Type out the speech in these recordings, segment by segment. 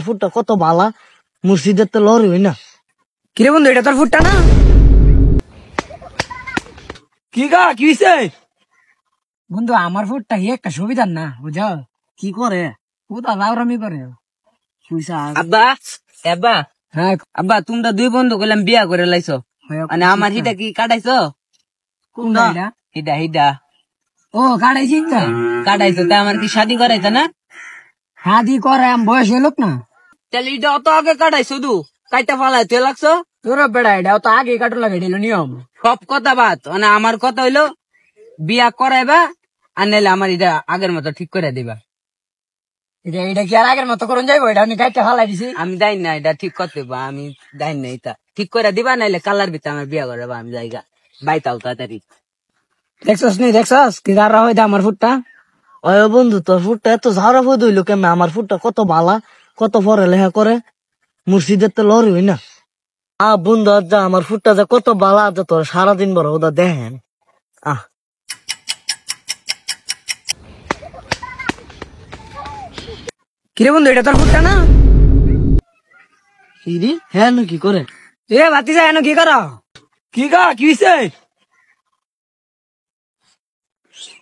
ফুটটা কত বালা, মুর্শিদের তো লরি হই না। কিরে বন্ধু, এটা তোর ফুটটা না? কি গা, কি হইছে? বন্ধু, আমার ফুটটা হি একটা সুবিধার না, বুঝো? কি করে? কোথা লাউরামি করে আব্বা আব্বা হ্যাঁ। আব্বা, তোমরা দুই বন্ধু কইলাম বিয়া করে লাইছো, মানে আমার হিটা কি কাটাইছো? কোনটা এটা? হিডা হিডা ও, কাটাইছি না? কাটাইছো, তা আমার কি শাদি করাইছো না? হাদি করে আম বয়স হইল না? তাহলে এটা অত আগে কাটাইছো, দু কাইটা ফালাইতে লাগছো। তোর বেড়া এটা তো আগে কাটো লাগে, এটা হলো নিয়ম। সব কথা বাদ, মানে আমার কথা হইলো বিয়া করাইবা, আর নাইলে আমার এটা আগের মতো ঠিক করে দিবা। এটা এটা কি আর আগের মতো করুন যাইবো? এটা আমি কাইটা ফালাই দিছি। আমি যাই না, এটা ঠিক করতে বা আমি যাই না, এটা ঠিক করে দিবা, নাইলে কালার ভিতরে আমার বিয়া করাবা, আমি যাইগা বাইতাও তাড়াতাড়ি। দেখছস নি, দেখছস কি দাঁড়া হইতা আমার ফুটটা? ওই বন্ধু, তোর ফুটটা এত ঝাড়া ফুট হইলো কেমন? আমার ফুটটা কত বালা, কত পড়ালেখা করে, মুর্শিদের তো লরি হই না। বন্ধু যা, আমার ফুটটা যা কত বালা, যা তোর সারাদিন বড় ওটা দেখেন। কিরে বন্ধু, এটা তোর ফুটটা না? হ্যাঁ, কি করে? এ বাতি যায় কি কর? কি গা, কি হইছে?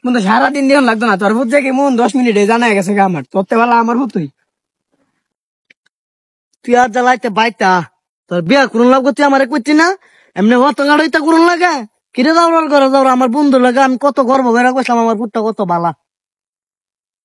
বন্ধু, সারাদিন দিন লাগতো না তোর ফুট থেকে মন 10 মিনিটে জানা গেছে আমার তোরতে বেলা আমার ফুট তুই। তুই আর জ্বালাইতে বাইতা, তোর বিয়া করুন লাগবো, তুই আমার করছি না? এমনি হত গাড়িতে করুন লাগে। কিরে যাওয়ার ঘরে যাও, আমার বন্ধু লাগে আমি কত গর্ব করে কইলাম আমার ফুটটা কত বালা।